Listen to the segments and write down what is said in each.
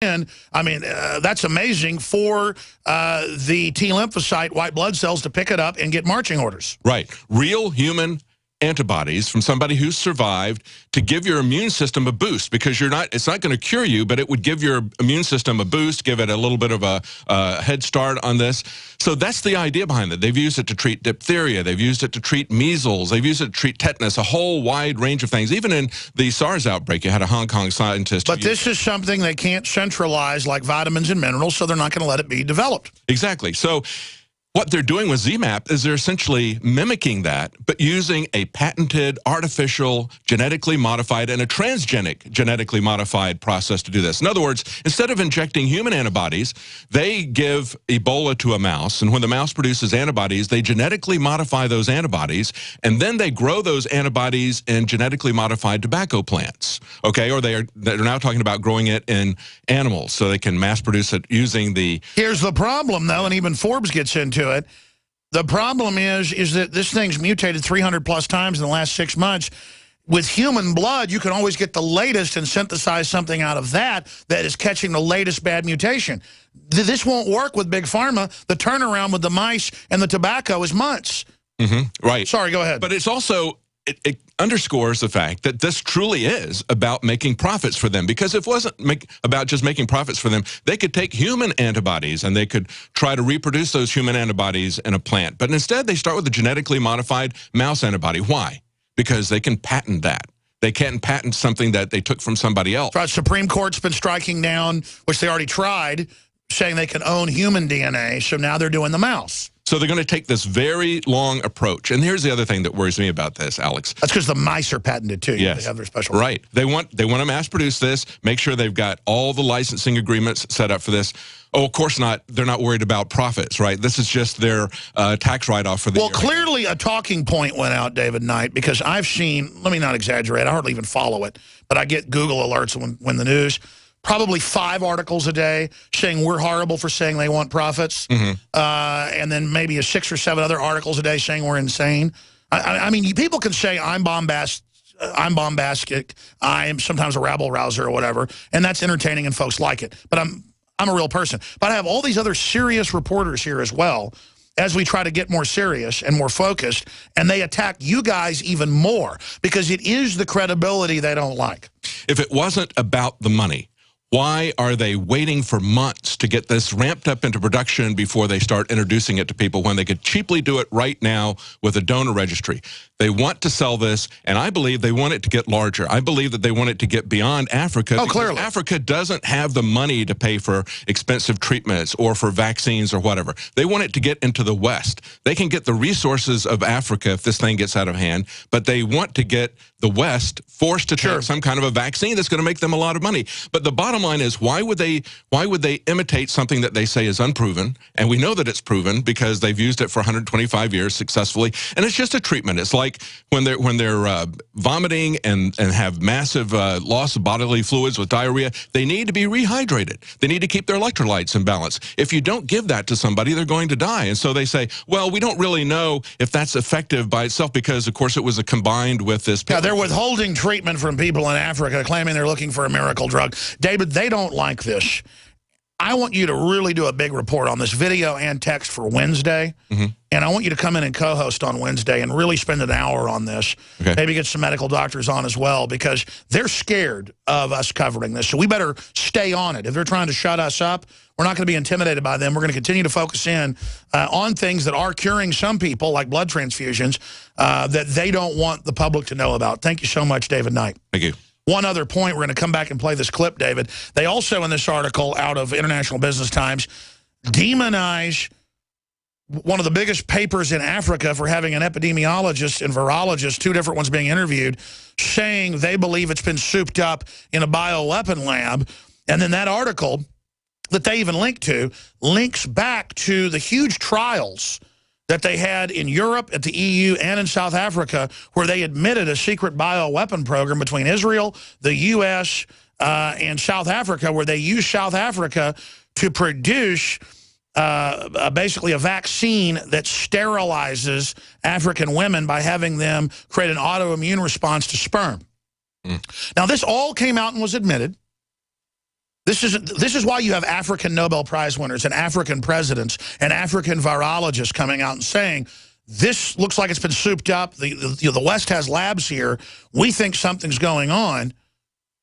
I mean, that's amazing for the T lymphocyte white blood cells to pick it up and get marching orders. Right. Real human antibodies from somebody who's survived to give your immune system a boost, because it's not going to cure you, but it would give your immune system a boost, give it a little bit of a head start on this. So that's the idea behind it. They've used it to treat diphtheria. They've used it to treat measles. They've used it to treat tetanus, a whole wide range of things. Even in the SARS outbreak, you had a Hong Kong scientist. But this is something they can't centralize like vitamins and minerals, so they're not going to let it be developed. Exactly. So what they're doing with ZMapp is they're essentially mimicking that, but using a patented, artificial, genetically modified, and a transgenic genetically modified process to do this. In other words, instead of injecting human antibodies, they give Ebola to a mouse, and when the mouse produces antibodies, they genetically modify those antibodies, and then they grow those antibodies in genetically modified tobacco plants, okay? Or they're now talking about growing it in animals, so they can mass produce it using the... Here's the problem, though, and even Forbes gets into it. The problem is that this thing's mutated 300 plus times in the last 6 months. With human blood, you can always get the latest and synthesize something out of that is catching the latest bad mutation. This won't work with Big Pharma. The turnaround with the mice and the tobacco is months. Right. Sorry, go ahead. But it's also... It underscores the fact that this truly is about making profits for them, because if it wasn't about just making profits for them, they could take human antibodies and they could try to reproduce those human antibodies in a plant. But instead, they start with a genetically modified mouse antibody. Why? Because they can patent that. They can't patent something that they took from somebody else. Right. Supreme Court's been striking down, which they already tried, saying they can own human DNA, so now they're doing the mouse. So they're going to take this very long approach. And here's the other thing that worries me about this, Alex. That's because the mice are patented, too. Yes. They have their special... Right. They want to mass produce this, make sure they've got all the licensing agreements set up for this. Oh, of course not. They're not worried about profits, right? This is just their tax write-off for the year. Well, clearly a talking point went out, David Knight, because I've seen, let me not exaggerate, I hardly even follow it, but I get Google alerts when the news... Probably 5 articles a day saying we're horrible for saying they want profits. And then maybe 6 or 7 other articles a day saying we're insane. I mean, people can say I'm bombastic, I'm sometimes a rabble rouser or whatever, and that's entertaining and folks like it. But I'm a real person. But I have all these other serious reporters here as well, as we try to get more serious and more focused, and they attack you guys even more because it is the credibility they don't like. If it wasn't about the money, why are they waiting for months to get this ramped up into production before they start introducing it to people when they could cheaply do it right now with a donor registry? They want to sell this, and I believe they want it to get larger. I believe that they want it to get beyond Africa. Oh, clearly. Africa doesn't have the money to pay for expensive treatments or for vaccines or whatever. They want it to get into the West. They can get the resources of Africa if this thing gets out of hand, but they want to get the West forced to take some kind of a vaccine that's going to make them a lot of money. But the bottom line is, why would they imitate something that they say is unproven? And we know that it's proven because they've used it for 125 years successfully, and it's just a treatment. It's like when they're vomiting and have massive loss of bodily fluids with diarrhea, they need to be rehydrated. They need to keep their electrolytes in balance. If you don't give that to somebody, they're going to die. And so they say, well, we don't really know if that's effective by itself because, of course, it was combined with this. Yeah, they're withholding treatment from people in Africa, claiming they're looking for a miracle drug. David, they don't like this. I want you to really do a big report on this, video and text, for Wednesday. And I want you to come in and co-host on Wednesday and really spend an hour on this. Maybe get some medical doctors on as well, because they're scared of us covering this. So we better stay on it. If they're trying to shut us up, we're not going to be intimidated by them. We're going to continue to focus in on things that are curing some people, like blood transfusions, that they don't want the public to know about. Thank you so much, David Knight. Thank you. One other point, we're going to come back and play this clip, David. They also, in this article out of International Business Times, demonize one of the biggest papers in Africa for having an epidemiologist and virologist, 2 different ones being interviewed, saying they believe it's been souped up in a bioweapon lab. And then that article that they even link to links back to the huge trials that they had in Europe, at the EU, and in South Africa, where they admitted a secret bioweapon program between Israel, the U.S., and South Africa, where they used South Africa to produce basically a vaccine that sterilizes African women by having them create an autoimmune response to sperm. Now, this all came out and was admitted. This is why you have African Nobel Prize winners and African presidents and African virologists coming out and saying, this looks like it's been souped up. The West has labs here. We think something's going on.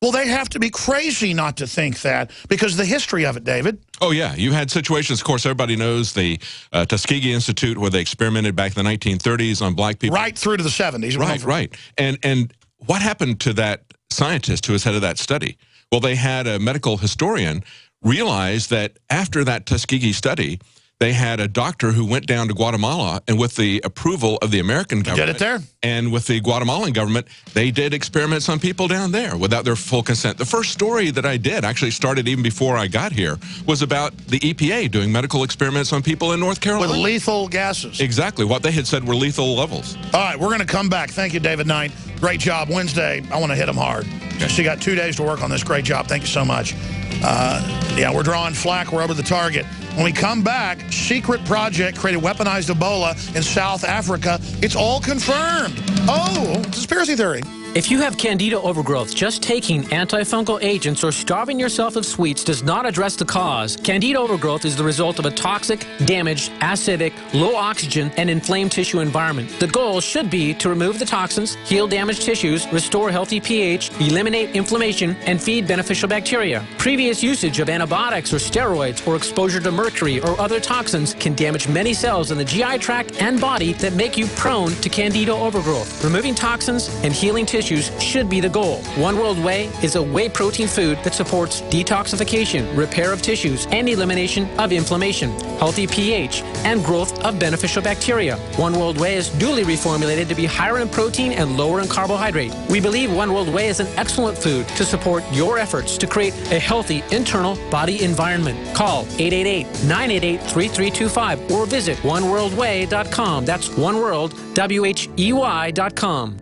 Well, they have to be crazy not to think that because of the history of it, David. Oh, yeah. You had situations, of course, everybody knows the Tuskegee Institute where they experimented back in the 1930s on black people. Right through to the 70s. Right. And what happened to that scientist who was head of that study? Well, they had a medical historian realize that after that Tuskegee study, they had a doctor who went down to Guatemala, and with the approval of the American government, did it there? And with the Guatemalan government, they did experiments on people down there without their full consent. The first story that I did, actually started even before I got here, was about the EPA doing medical experiments on people in North Carolina. With lethal gases. Exactly. What they had said were lethal levels. All right, we're going to come back. Thank you, David Knight. Great job. Wednesday, I want to hit them hard. Okay. So you got 2 days to work on this. Great job. Thank you so much. Yeah, we're drawing flack. We're over the target. When we come back, secret project created weaponized Ebola in South Africa. It's all confirmed. Oh, conspiracy theory. If you have candida overgrowth, just taking antifungal agents or starving yourself of sweets does not address the cause. Candida overgrowth is the result of a toxic, damaged, acidic, low oxygen, and inflamed tissue environment. The goal should be to remove the toxins, heal damaged tissues, restore healthy pH, eliminate inflammation, and feed beneficial bacteria. Previous usage of antibiotics or steroids or exposure to mercury or other toxins can damage many cells in the GI tract and body that make you prone to candida overgrowth. Removing toxins and healing tissues should be the goal. One World Whey is a whey protein food that supports detoxification, repair of tissues, and elimination of inflammation, healthy pH, and growth of beneficial bacteria. One World Whey is duly reformulated to be higher in protein and lower in carbohydrate. We believe One World Whey is an excellent food to support your efforts to create a healthy internal body environment. Call 888-988-3325 or visit oneworldwhey.com. That's oneworld.com.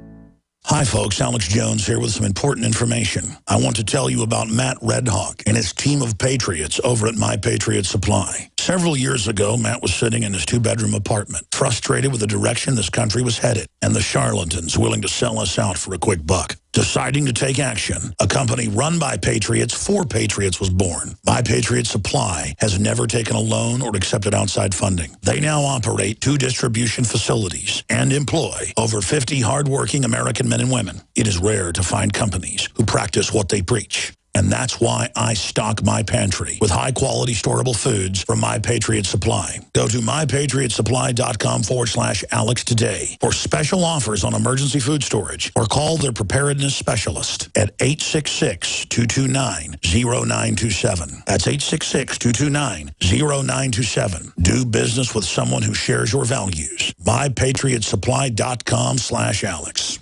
Hi, folks. Alex Jones here with some important information. I want to tell you about Matt Redhawk and his team of patriots over at My Patriot Supply. Several years ago, Matt was sitting in his two-bedroom apartment, frustrated with the direction this country was headed and the charlatans willing to sell us out for a quick buck. Deciding to take action, a company run by patriots for patriots was born. My Patriot Supply has never taken a loan or accepted outside funding. They now operate 2 distribution facilities and employ over 50 hardworking American men and women. It is rare to find companies who practice what they preach. And that's why I stock my pantry with high-quality storable foods from My Patriot Supply. Go to mypatriotsupply.com/Alex today for special offers on emergency food storage or call their preparedness specialist at 866-229-0927. That's 866-229-0927. Do business with someone who shares your values. mypatriotsupply.com/Alex.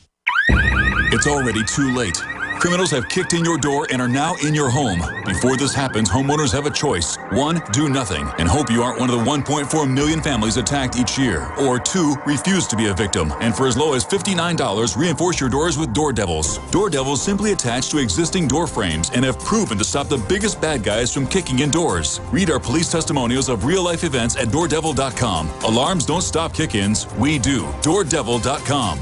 It's already too late. Criminals have kicked in your door and are now in your home. Before this happens, homeowners have a choice. 1, do nothing and hope you aren't one of the 1.4 million families attacked each year. Or 2, refuse to be a victim. And for as low as $59, reinforce your doors with Door Devils. Door Devils simply attach to existing door frames and have proven to stop the biggest bad guys from kicking in doors. Read our police testimonials of real-life events at DoorDevil.com. Alarms don't stop kick-ins. We do. DoorDevil.com.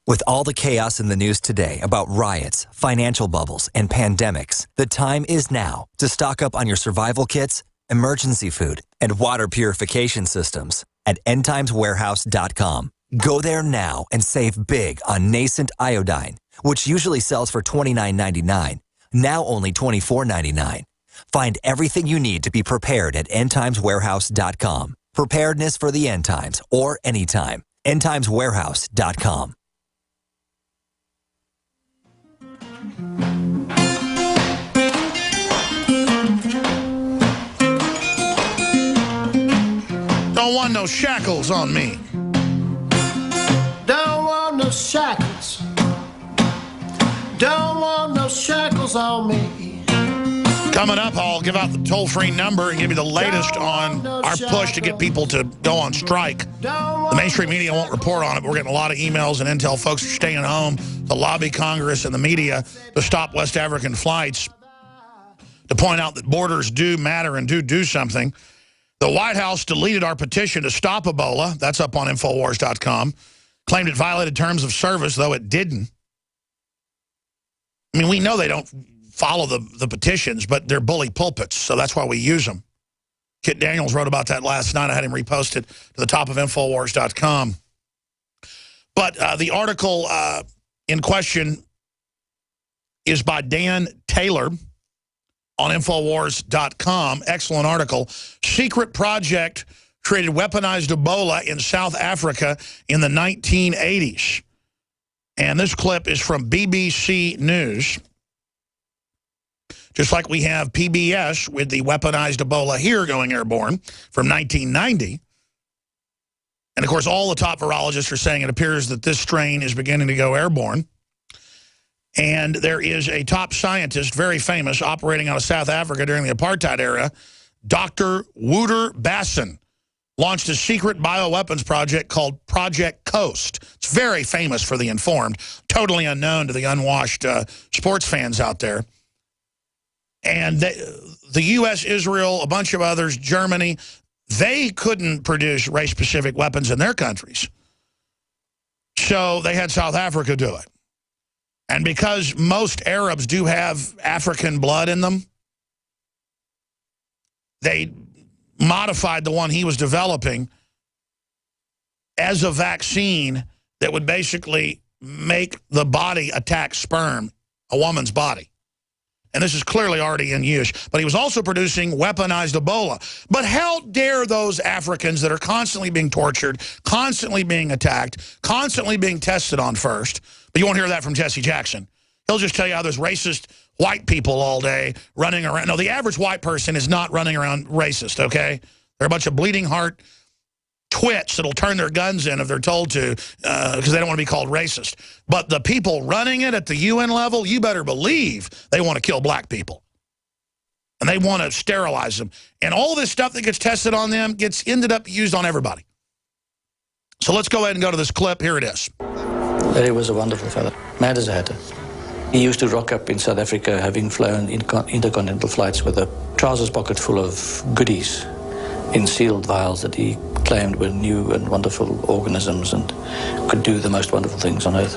With all the chaos in the news today about riots, financial bubbles, and pandemics, the time is now to stock up on your survival kits, emergency food, and water purification systems at endtimeswarehouse.com. Go there now and save big on nascent iodine, which usually sells for $29.99, now only $24.99. Find everything you need to be prepared at endtimeswarehouse.com. Preparedness for the end times or anytime. endtimeswarehouse.com. Don't want no shackles on me. Don't want no shackles. Don't want no shackles on me. Coming up, I'll give out the toll-free number and give you the latest on our push to get people to go on strike. The mainstream media won't report on it, but we're getting a lot of emails and intel. Folks are staying home to lobby Congress and the media to stop West African flights, to point out that borders do matter and do something. The White House deleted our petition to stop Ebola. That's up on Infowars.com. Claimed it violated terms of service, though it didn't. I mean, we know they don't follow the petitions, but they're bully pulpits, so that's why we use them. Kit Daniels wrote about that last night. I had him reposted to the top of Infowars.com. But the article in question is by Dan Taylor on Infowars.com. Excellent article. Secret project created weaponized Ebola in South Africa in the 1980s. And this clip is from BBC News. Just like we have PBS with the weaponized Ebola here going airborne from 1990. And, of course, all the top virologists are saying it appears that this strain is beginning to go airborne. And there is a top scientist, very famous, operating out of South Africa during the apartheid era, Dr. Wouter Basson, launched a secret bioweapons project called Project Coast. It's very famous for the informed, totally unknown to the unwashed sports fans out there. And the U.S., Israel, a bunch of others, Germany, they couldn't produce race-specific weapons in their countries. So they had South Africa do it. And because most Arabs do have African blood in them, they modified the one he was developing as a vaccine that would basically make the body attack sperm, a woman's body. And this is clearly already in use. But he was also producing weaponized Ebola. But how dare those Africans that are constantly being tortured, constantly being attacked, constantly being tested on first. But you won't hear that from Jesse Jackson. He'll just tell you how there's racist white people all day running around. No, the average white person is not running around racist, okay? They're a bunch of bleeding heart twits that'll turn their guns in if they're told to because they don't want to be called racist. But the people running it at the UN level, you better believe they want to kill black people. And they want to sterilize them. And all this stuff that gets tested on them gets ended up used on everybody. So let's go ahead and go to this clip. Here it is. He was a wonderful fellow, mad as a hatter. He used to rock up in South Africa having flown intercontinental flights with a trousers pocket full of goodies in sealed vials that he claimed were new and wonderful organisms and could do the most wonderful things on Earth.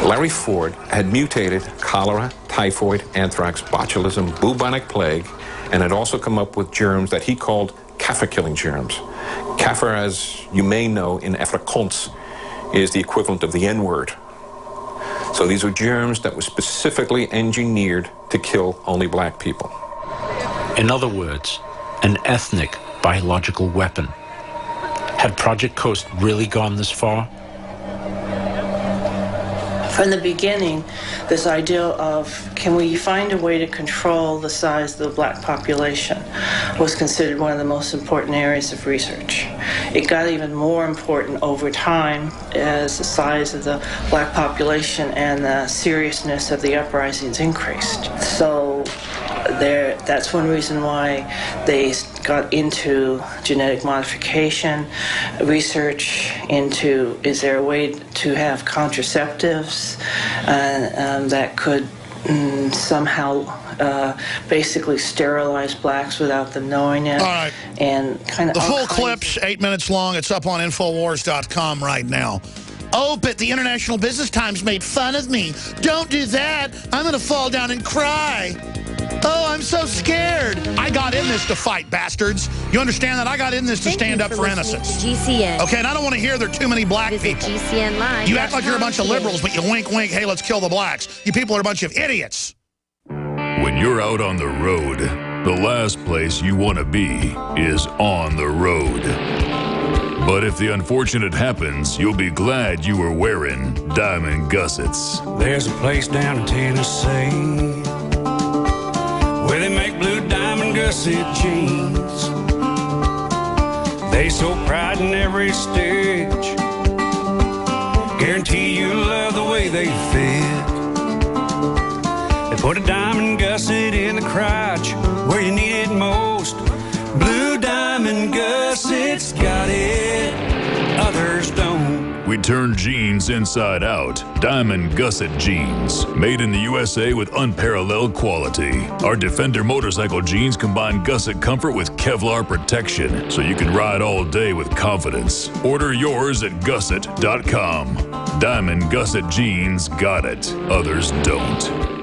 Larry Ford had mutated cholera, typhoid, anthrax, botulism, bubonic plague, and had also come up with germs that he called kaffir-killing germs. Kaffir, as you may know, in Afrikaans, is the equivalent of the N-word. So these were germs that were specifically engineered to kill only black people. In other words, an ethnic biological weapon. Had Project Coast really gone this far? From the beginning, this idea of can we find a way to control the size of the black population was considered one of the most important areas of research. It got even more important over time as the size of the black population and the seriousness of the uprisings increased. So that's one reason why they got into genetic modification, research into is there a way to have contraceptives that could somehow basically sterilize blacks without them knowing it. All right. And kind of the full clip's 8 minutes long. It's up on Infowars.com right now. Oh, but the International Business Times made fun of me. Don't do that. I'm going to fall down and cry. Oh, I'm so scared. I got in this to fight, bastards. You understand that? I got in this to stand up for innocence. GCN. Okay, and I don't want to hear there are too many black people. GCN Live. You act like you're a bunch of liberals, but you wink, wink, hey, let's kill the blacks. You people are a bunch of idiots. When you're out on the road, the last place you want to be is on the road. But if the unfortunate happens, you'll be glad you were wearing diamond gussets. There's a place down in Tennessee where they make blue diamond gusset jeans. They so pride in every stitch, guarantee you love the way they fit. They put a diamond gusset in the crotch where you need it most. Blue diamond gussets got it, others don't. We turn jeans inside out. Diamond Gusset Jeans. Made in the USA with unparalleled quality. Our Defender motorcycle jeans combine gusset comfort with Kevlar protection, so you can ride all day with confidence. Order yours at gusset.com. Diamond Gusset Jeans got it. Others don't.